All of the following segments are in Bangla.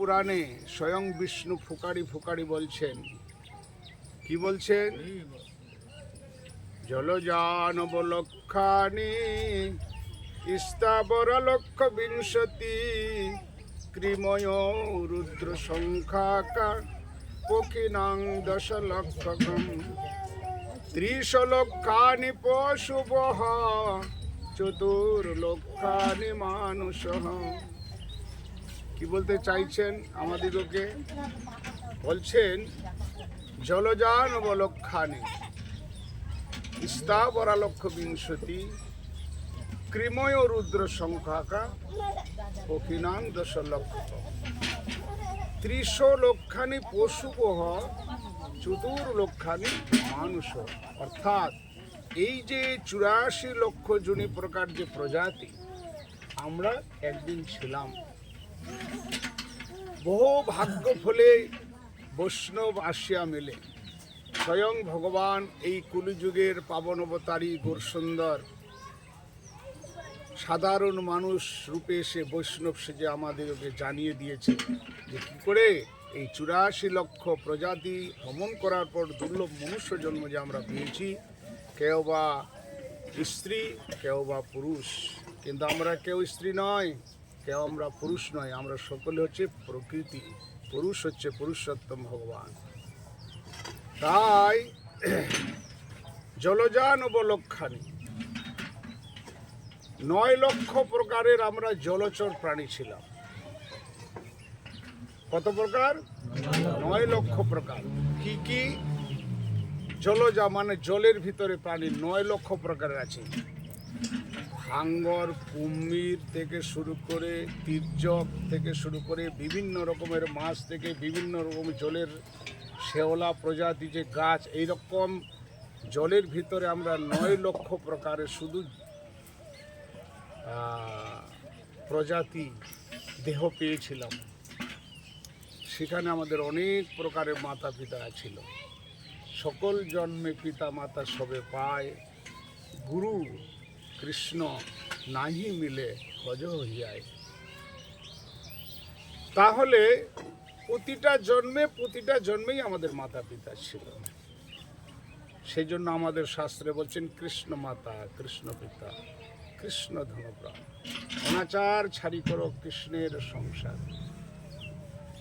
পুরাণে স্বয়ং বিষ্ণু ফুকারি ফুকারি বলছেন, কি বলছেন? জলজানব লক্ষানি স্থাবর লক্ষ বিংশতি ক্রিময় রুদ্র সংখ্যাকা পক্ষিনাং দশ লক্ষকম ত্রিশ লক্ষানি পশুবহ চতুর্লক্ষানি মানুষঃ। কি বলতে চাইছেন আমাদিগকে? বলছেন জলজানব লক্ষানি স্থাবরা লক্ষ বিংশতি ক্রিময় রুদ্র সংখ্যাকা পক্ষিনাং দশ লক্ষ ত্রিশ লক্ষানি পশুবহ চতুর্লক্ষানি মানুষ। অর্থাৎ এই যে 84 লক্ষ জনি প্রকার যে প্রজাতি আমরা একদিন ছিলাম, বহু ভাগ্য ফলে বৈষ্ণব আসিয়া মেলে স্বয়ং ভগবান এই কলিযুগের পাবন অবতারী গৌরসুন্দর সাধারণ মানুষ রূপে এসে বৈষ্ণব সেজে আমাদেরকে জানিয়ে দিয়েছে যে কী করে এই 84 লক্ষ প্রজাতি ভ্রমণ করার পর দুর্লভ মনুষ্য জন্ম যে আমরা পেয়েছি, কেউ বা স্ত্রী কেউ বা পুরুষ, কিন্তু আমরা কেউ স্ত্রী নয়, কেউ আমরা পুরুষ নয়, আমরা সকলে হচ্ছে প্রকৃতি, পুরুষ হচ্ছে পুরুষোত্তম ভগবান। তাই জলজানব লক্ষানি 9 লক্ষ প্রকারের আমরা জলচর প্রাণী ছিলাম। কত প্রকার? 9 লক্ষ প্রকার। কি কি? জলজা মানে জলের ভিতরে প্রাণী 9 লক্ষ প্রকারের আছে। হাঙ্গর, কুমির থেকে শুরু করে তির্যক থেকে শুরু করে বিভিন্ন রকমের মাছ থেকে বিভিন্ন রকম জলের শেওলা প্রজাতি যে গাছ, এইরকম জলের ভিতরে আমরা 9 লক্ষ প্রকারের শুধু প্রজাতি দেহ পেয়েছিলাম। সেখানে আমাদের অনেক প্রকারের মাতা পিতা ছিল। সকল জন্মে পিতা মাতা সবে পায়, গুরু কৃষ্ণ নাহি মিলে ভজ হইয়ায়। তাহলে প্রতিটা জন্মেই আমাদের মাতা পিতা ছিল। সেই জন্য আমাদের শাস্ত্রে বলছেন কৃষ্ণ মাতা কৃষ্ণ পিতা কৃষ্ণ ধনপ্রাণ, অনাচার ছাড়ি করো কৃষ্ণের সংসার।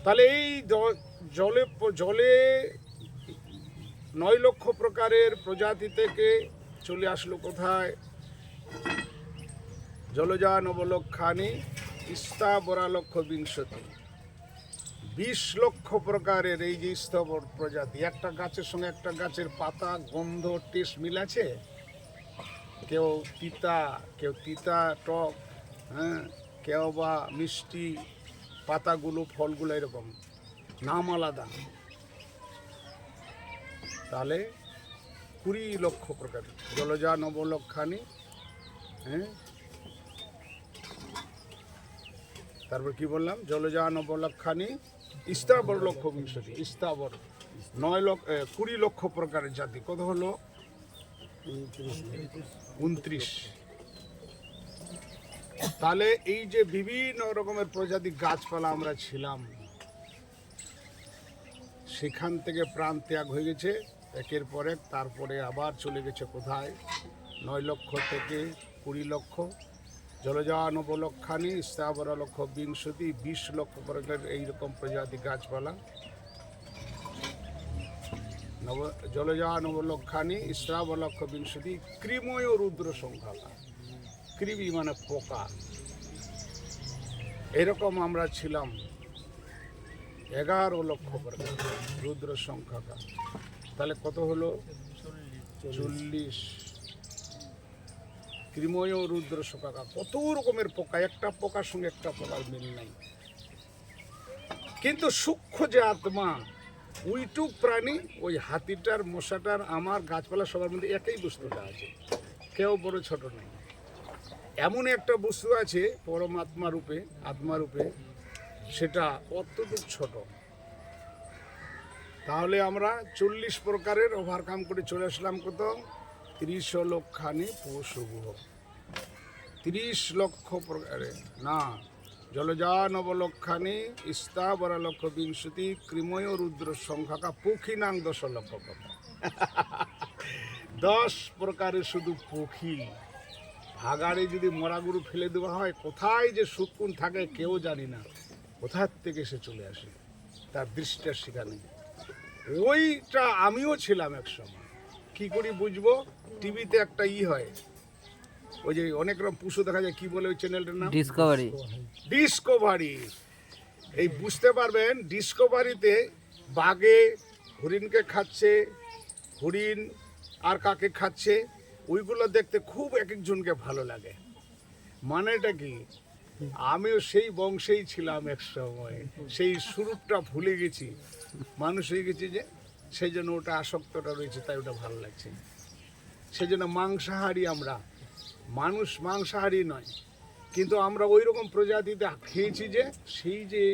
তাহলে এই জলে 9 লক্ষ প্রকারের প্রজাতি থেকে চলে আসলো কোথায়? জলজানব লক্ষানি স্থাবরা লক্ষ বিংশতি 20 লক্ষ প্রকারের এই যে স্থাবর প্রজাতি। একটা গাছের সঙ্গে একটা গাছের পাতা গন্ধ টেস্ট মিল আছে? কেউ তিতা টক, হ্যাঁ, কেউ বা মিষ্টি, পাতাগুলো ফলগুলো এরকম নাম আলাদা। তাহলে 20 লক্ষ প্রকার জলজানব লক্ষানি। হ্যাঁ, তারপর কি বললাম? জলজানব লক্ষানি স্থাবর লক্ষ বিংশতি, স্থাবর 20 লক্ষ প্রকারের জাতি। কত হলো? 29। তাহলে এই যে বিভিন্ন রকমের প্রজাতি গাছপালা আমরা ছিলাম, সেখান থেকে প্রাণ ত্যাগ হয়ে গেছে একের পর এক। তারপরে আবার চলে গেছে কোথায়? 9 লক্ষ থেকে 20 লক্ষ। জলজানব লক্ষানি স্থাবর লক্ষ বিংশতি 20 লক্ষ প্রকারের এইরকম প্রজাতি গাছপালা। জলজানব লক্ষানি স্থাবর লক্ষ বিংশতি ক্রিময় রুদ্র সংখ্যাকা। কৃমি মানে পোকা। এরকম আমরা ছিলাম 11 লক্ষ প্রকার রুদ্র সংখ্যাকা। তাহলে কত হলো? 40। ক্রিময় রুদ্র সংখ্যাকা, কত রকমের পোকা, একটা পোকার সঙ্গে একটা পোকার মিল নাই। কিন্তু সূক্ষ্ম যে আত্মা, ওইটুক প্রাণী, ওই হাতিটার, মশাটার, আমার, গাছপালা সবার মধ্যে একই বস্তুটা আছে, কেউ বড় ছোট নেই। এমন একটা বস্তু আছে পরমাত্মা রূপে, আত্মা রূপে, সেটা অত্যধিক ছোট। তাহলে আমরা 40 প্রকারের ওভারকাম করে চলে আসলাম কত? 30 লক্ষানি পশুগুহ। 30 লক্ষ প্রকারে না, জলজা নবলক্ষানি স্থাবরা লক্ষ বিংশতি ক্রিময় রুদ্র সংখ্যা পক্ষিনাং 10 লক্ষ প্রকার। 10 প্রকারের শুধু পক্ষী। ভাগাড়ে যদি মরা গরু ফেলে দেওয়া হয়, কোথায় যে সুকুন থাকে কেউ জানি না, কোথার থেকে সে চলে আসে, তার দৃষ্টির সেখানে। ওইটা আমিও ছিলাম এক সময়। কি করে বুঝবো? টিভিতে একটা হয়, ওই যে অনেক রকম পশু দেখা যায়, কি বলে ওই চ্যানেলটার নাম? ডিসকভারি। এই বুঝতে পারবেন, ডিসকভারিতে বাঘে হরিণকে খাচ্ছে, হরিণ আর কাকে খাচ্ছে, ওইগুলো দেখতে খুব এক একজনকে ভালো লাগে। মানেটা কি? আমিও সেই বংশেই ছিলাম এক সময়, সেই শুরুটা ভুলে গেছি, মানুষ হয়ে গেছি যে, সেই জন্য ওটা আসক্তটা রয়েছে, তাই ওটা ভালো লাগছে। সেই জন্য মাংসাহারি আমরা, মানুষ মাংসাহারি নয়, কিন্তু আমরা ওই রকম প্রজাতিতে খেয়েছি যে, সেই যে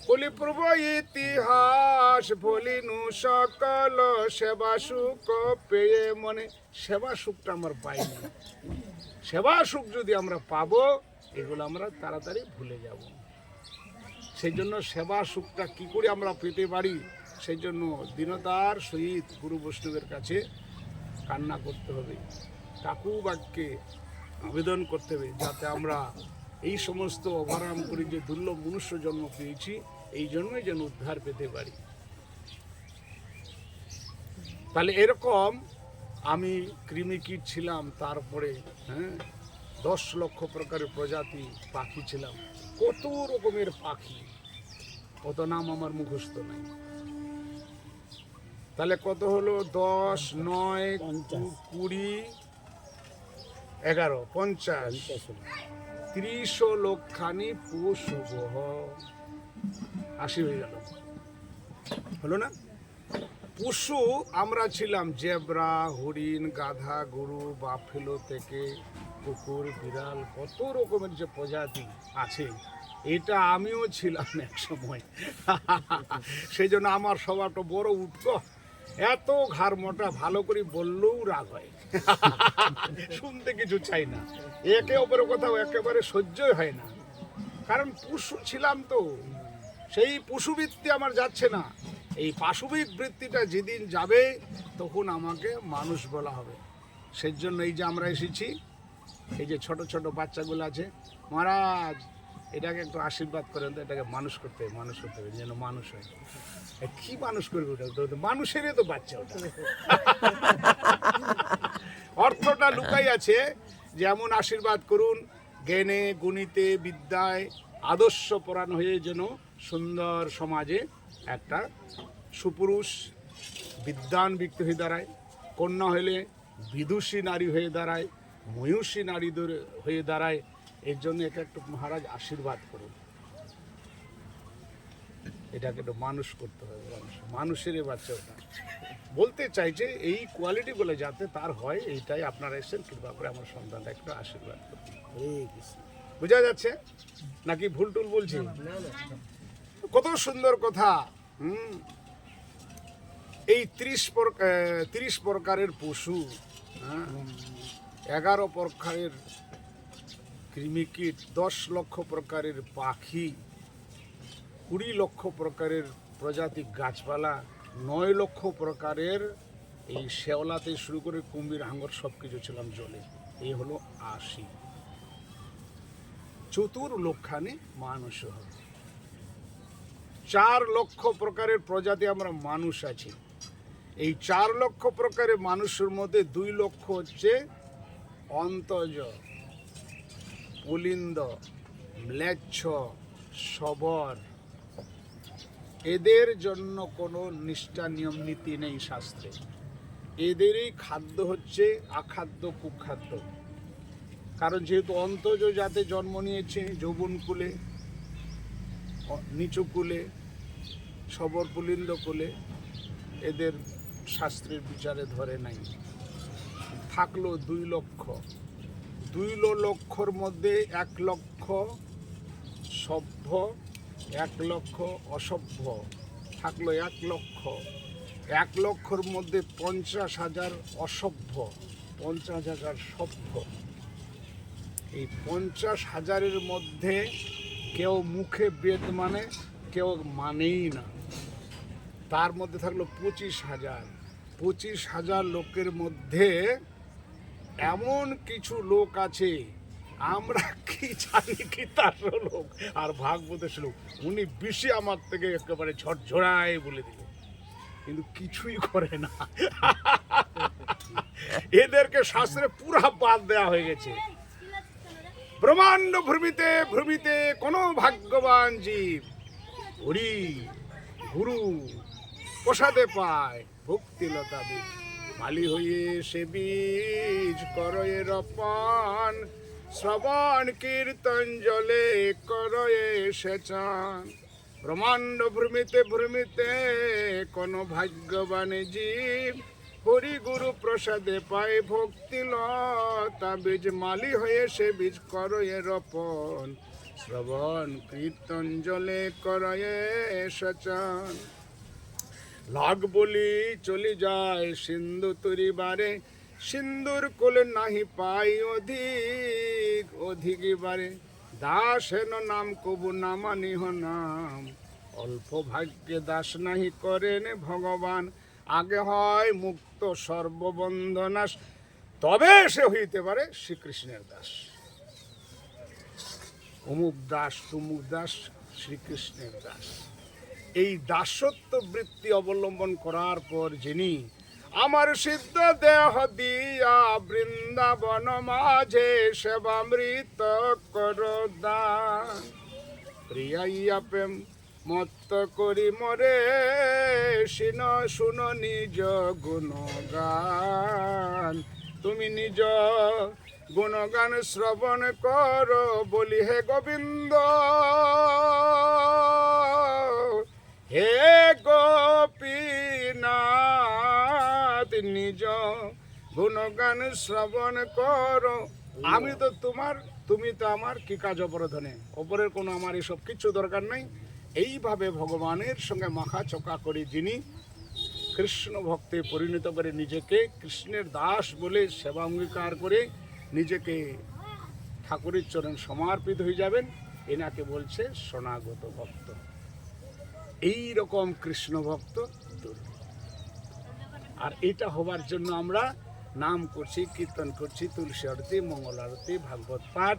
বলি প্রভু ইতিহাস বলিনু সকল সেবা সুখ পেয়ে মনে, সেবা সুখটা আমার পাইনি। সেবা সুখ যদি আমরা পাবো, এগুলো আমরা তাড়াতাড়ি ভুলে যাব। সেই জন্য সেবা সুখটা কি করে আমরা পেতে পারি, সেই জন্য দীনতার সহিত গুরু বৈষ্ণবের কাছে কান্না করতে হবে, কাকু বাক্যে আবেদন করতে হবে, যাতে আমরা এই সমস্ত অভারাম করে যে দুর্লভ মনুষ্য জন্ম পেয়েছি, এই জন্যই যেন উদ্ধার পেতে পারি। তাহলে এরকম আমি কৃমিকীট ছিলাম, তারপরে 10 লক্ষ প্রকারের প্রজাতি পাখি ছিলাম। কত রকমের পাখি, কত নাম আমার মুখস্থ নাই। তাহলে কত হলো? 10, 9, 20, 11, 50, 30 লক্ষানি পশু 80 হয়ে গেল, হলো না? পশু আমরা ছিলাম জেব্রা, হরিণ, গাধা, গরু, বাফেলো থেকে কুকুর, বিড়াল, কত রকমের যে প্রজাতি আছে, এটা আমিও ছিলাম এক সময়। সেই জন্য আমার স্বভাবটা বড় উঠতো, এত ঘাড় মোটা, ভালো করে বললেও রাগ হয়, শুনতে কিছু চাই না, একে অপরের কথাও একেবারে সহ্যই হয় না, কারণ পশু ছিলাম তো। সেই পশুবৃত্তি আমার যাচ্ছে না, এই পাশবিক বৃত্তিটা যেদিন যাবে তখন আমাকে মানুষ বলা হবে। সেই জন্য এই যে আমরা এসেছি, এই যে ছোট ছোট বাচ্চাগুলো আছে, মহারাজ এটাকে একটু আশীর্বাদ করেন তো, এটাকে মানুষ করতে হবে যেন মানুষ হয়। কি মানুষ করবে? ওটা তো মানুষেরই তো বাচ্চা, ওটা অর্থটা লুকাই আছে। যেমন আশীর্বাদ করুন, জ্ঞানে গুণিতে বিদ্যায় আদর্শ পরায়ণ হয়ে যেন সুন্দর সমাজে একটা সুপুরুষ বিদ্বান ব্যক্তি হয়ে দাঁড়ায়, কন্যা হলে বিদুষী নারী হয়ে দাঁড়ায়, ময়ূষী নারী হয়ে দাঁড়ায়। এর জন্য এটা একটু মহারাজ আশীর্বাদ করুন, এটাকে একটু মানুষ করতে হবে। মানুষের বাচ্চা ওটা বলতে চাইছে, এই কোয়ালিটিগুলো যাতে তার হয়, এইটাই আপনারা এসেছেন, কৃপা করে আমার সন্তানটা একটু আশীর্বাদ করুন। বোঝা যাচ্ছে নাকি ভুল টুল বলছি? কত সুন্দর কথা। এই 30 প্রকারের পশু, 11 প্রকারের কৃমিকীট, 10 লক্ষ প্রকারের পাখি, 20 লক্ষ প্রকারের প্রজাতি গাছপালা, 9 লক্ষ প্রকারের এই শেওলাতে শুরু করে কুমির, হাঙ্গর সব কিছু ছিলাম জলে। এই হলো 80। 4 লক্ষানি মানুষ হবে। 4 লক্ষ প্রকারের প্রজাতি আমরা মানুষ আছি। এই 4 লক্ষ প্রকারের মানুষের মধ্যে 2 লক্ষ হচ্ছে অন্তজ, পুলিন্দ, ম্লেচ্ছ, শবর। এদের জন্য কোনো নিষ্ঠা নিয়ম নীতি নেই শাস্ত্রে। এদেরই খাদ্য হচ্ছে আখাদ্য কুখাদ্য। কারণ যেহেতু অন্তজ জাতে জন্ম নিয়েছে, যৌবন কুলে, নিচু কুলে, শবর পুলিন্দ কুলে, এদের শাস্ত্রের বিচারে ধরে নাই। থাকলো 2 লক্ষ। 2 লক্ষর মধ্যে 1 লক্ষ সভ্য, 1 লক্ষ অসভ্য, থাকলো 1 লক্ষ। 1 লক্ষর মধ্যে 50,000 অসভ্য, 50,000 সভ্য। এই 50,000-এর মধ্যে কেউ মুখে বেদ মানে, কেউ মানেই না। তার মধ্যে থাকলো 25,000 লোকের মধ্যে এমন কিছু লোক আছে আমরা কি জানি কি তার লোক, আর ভাগবতের লোক উনি বেশি আমার থেকে একেবারে ঝরঝরায় বলে দিল, কিন্তু কিছুই করে না। এদেরকে শাস্ত্রে পুরা বাদ দেওয়া হয়ে গেছে। ব্রহ্মাণ্ড ভ্রমিতে ভ্রমিতে কোন ভাগ্যবান জীব হরি গুরু প্রসাদে পায় ভক্তিলতা বীজ, মালি হয়ে সে বীজ করয়ে রপন, শ্রবণ কীর্তন জলে করয়ে সেচন। ব্রহ্মাণ্ড ভ্রমিতে ভ্রমিতে কোন ভাগ্যবান জীব হরি গুরু প্রসাদে পায় ভক্তিলতা বীজ, মালি হয়ে সে বীজ করয়ে রপন, শ্রবণ কীর্তন জলে করয়ে সেচন। লাগ বলি চলি যায় সিন্ধু তরিবারে, সিন্ধুর কোলে নাহি পাই অধিক বারে, দাস হেন নাম কবু নামানিহ নাম, অল্প ভাগ্যে দাস নাহি করেন ভগবান, আগে হয় মুক্ত সর্ববন্ধনাশ, তবে সে হইতে পারে শ্রীকৃষ্ণের দাস। অমুক দাস তুমুক দাস শ্রীকৃষ্ণের দাস। এই দাসত্ব বৃত্তি অবলম্বন করার পর যিনি আমার সিদ্ধ দেহ দিয়া বৃন্দাবন মাঝে সেবামৃত কর দান, প্রিয়াইয়া প্রেম মত্ত করি মরে শিন শুন নিজ গুণগান, তুমি নিজ গুণগান শ্রবণ কর বলি হে গোবিন্দ, হে গোপীনাথ নিজ গুণগান শ্রবণ কর। আমি তো তোমার, তুমি তো আমার, কি কাজ অপরাধনে, অপরের কোনো আমার এসব কিছু দরকার নেই। এইভাবে ভগবানের সঙ্গে মাখা চোকা করে যিনি কৃষ্ণ ভক্তে পরিণত করে নিজেকে কৃষ্ণের দাস বলে সেবা অঙ্গীকার করে নিজেকে ঠাকুরের চরণ সমর্পিত হয়ে যাবেন, এনাকে বলছে শরণাগত ভক্ত। এই রকম কৃষ্ণ ভক্ত দুর্লভ। আর এটা হবার জন্য আমরা নাম করছি, কীর্তন করছি, তুলসী আরতি, মঙ্গল আরতি, ভাগবত পাঠ,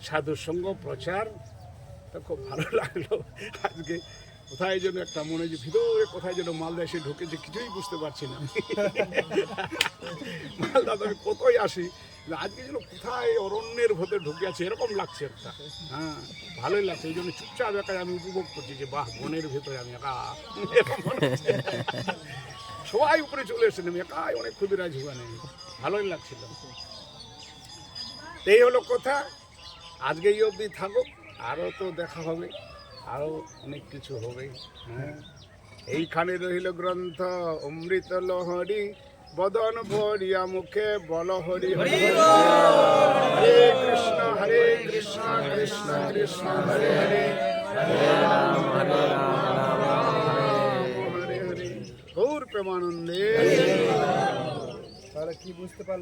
সাধু সঙ্গ প্রচার। তো খুব ভালো লাগলো। আজকে কোথায় যেন একটা মনে যে ভিতরে কোথায় যেন মালদা এসে ঢুকেছে, কিছুই বুঝতে পারছি না। মালদা তো আমি কোথায় আসি, আজকে যেন কোথায় অরণ্যের ভেতরে ঢুকে আছে এরকম লাগছে একটা। হ্যাঁ, ভালোই লাগছে। এই জন্য চুপচাপ একাই আমি উপভোগ করছি যে বাহ, বনের ভেতরে আমি একা, এরকম মনে হচ্ছে। সবাই উপরে চলে এসেছেন, আমি একাই অনেক ক্ষুদিরাজ ওখানে, ভালোই লাগছিল। এই হলো কথা। আজকে এই অবধি থাকুক, আরও তো দেখা হবে, আরও অনেক কিছু হবে। হ্যাঁ, এইখানে রহিল গ্রন্থ অমৃত লহরী, বদন ভরিয়া মুখে বল হরি হরি। হরে কৃষ্ণ কৃষ্ণ কৃষ্ণ হরে হরে, হরে রাম রাম হরে হরে। গৌর প্রেমানন্দে। তাহলে কি বুঝতে পারলাম?